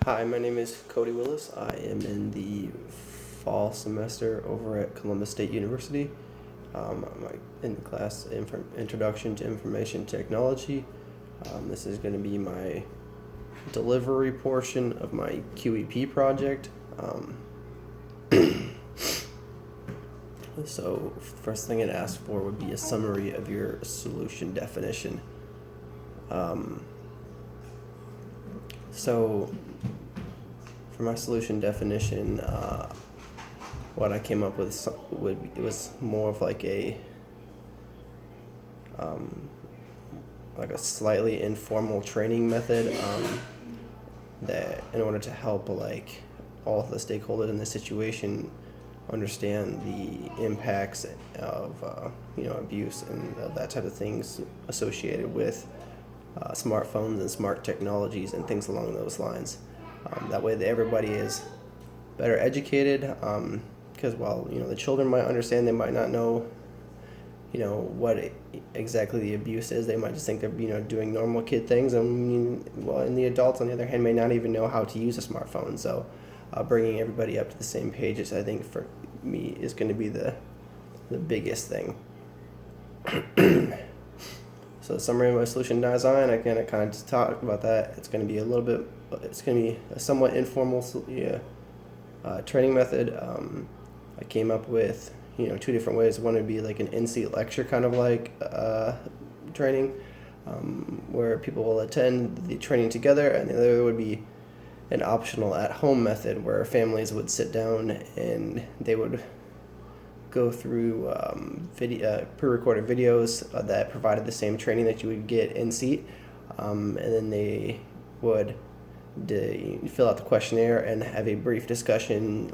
Hi, my name is Cody Willis. I am in the fall semester over at Columbus State University. I'm in the class Introduction to Information Technology. This is going to be my delivery portion of my QEP project. So first thing it asks for would be a summary of your solution definition. So for my solution definition, what I came up with it was more of like a slightly informal training method that in order to help like all of the stakeholders in the situation understand the impacts of abuse and that type of things associated with smartphones and smart technologies and things along those lines. That way that everybody is better educated, because while the children might understand, they might not know what exactly the abuse is. They might just think they're doing normal kid things, and the adults on the other hand may not even know how to use a smartphone. So bringing everybody up to the same page is, I think, for me, is going to be the biggest thing. So the summary of my solution design, I kind of just talked about that. It's going to be a somewhat informal training method. I came up with two different ways. One would be like an in-seat lecture kind of like training, where people will attend the training together, and the other would be an optional at-home method where families would sit down and they would go through pre-recorded videos that provided the same training that you would get in seat, and then they would fill out the questionnaire and have a brief discussion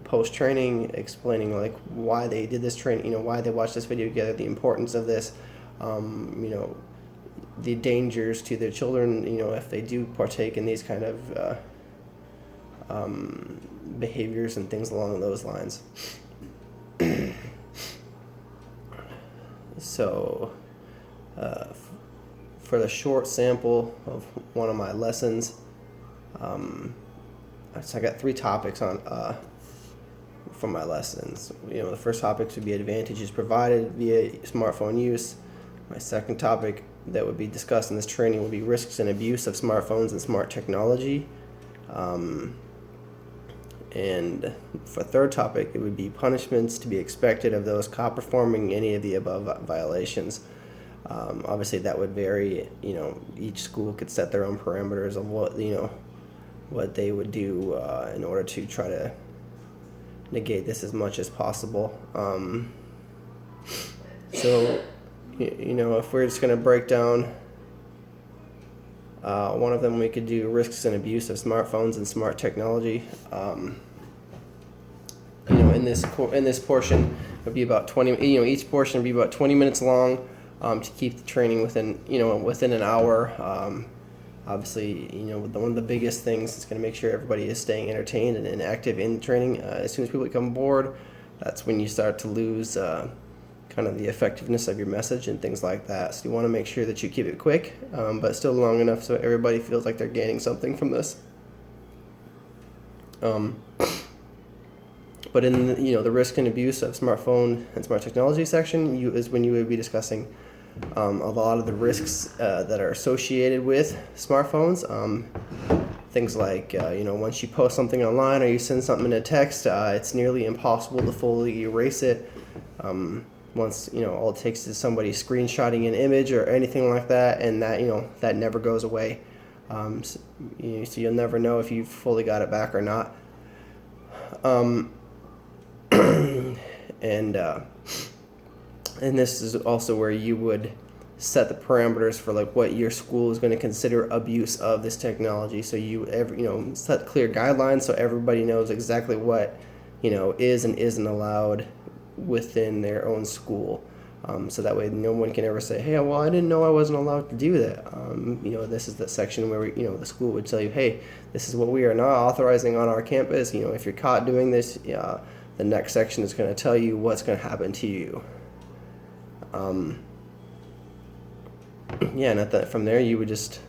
post-training, explaining like why they did this training, why they watched this video together, the importance of this, the dangers to their children, if they do partake in these kind of behaviors and things along those lines. So for the short sample of one of my lessons, so I got 3 topics on for my lessons. The first topic would be advantages provided via smartphone use. My second topic that would be discussed in this training would be risks and abuse of smartphones and smart technology. And for third topic, it would be punishments to be expected of those caught performing any of the above violations. Obviously, that would vary. Each school could set their own parameters of what they would do in order to try to negate this as much as possible. So, if we're just going to break down one of them, we could do risks and abuse of smartphones and smart technology. In this portion, it would be about 20. Each portion would be about 20 minutes long, to keep the training within an hour. Obviously, one of the biggest things is going to make sure everybody is staying entertained and active in the training. As soon as people come aboard, that's when you start to lose kind of the effectiveness of your message and things like that. So you want to make sure that you keep it quick, but still long enough so everybody feels like they're gaining something from this. But in the risk and abuse of smartphone and smart technology section, is when you would be discussing a lot of the risks that are associated with smartphones. Things like once you post something online or you send something in a text, it's nearly impossible to fully erase it. Once all it takes is somebody screenshotting an image or anything like that, and that never goes away. So you'll never know if you've fully got it back or not. And this is also where you would set the parameters for like what your school is going to consider abuse of this technology. So you set clear guidelines so everybody knows exactly what is and isn't allowed within their own school. So that way no one can ever say, hey, well, I didn't know I wasn't allowed to do that. This is the section where the school would tell you, hey, this is what we are not authorizing on our campus. If you're caught doing this, the next section is going to tell you what's going to happen to you. And from there you would just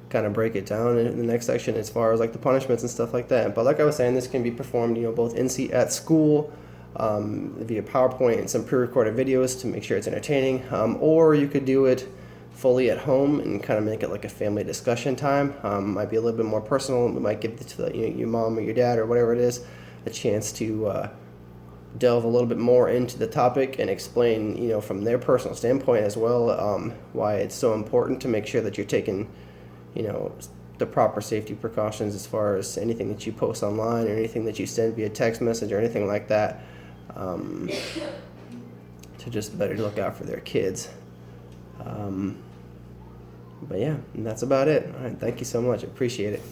kind of break it down in the next section as far as like the punishments and stuff like that. But like I was saying, this can be performed, both at school, via PowerPoint and some pre-recorded videos to make sure it's entertaining, or you could do it fully at home and kind of make it like a family discussion time. Might be a little bit more personal. We might give it to your mom or your dad or whatever it is a chance to delve a little bit more into the topic and explain, from their personal standpoint as well, why it's so important to make sure that you're taking, the proper safety precautions as far as anything that you post online or anything that you send via text message or anything like that, to just better look out for their kids. But yeah, and that's about it. All right, thank you so much. I appreciate it.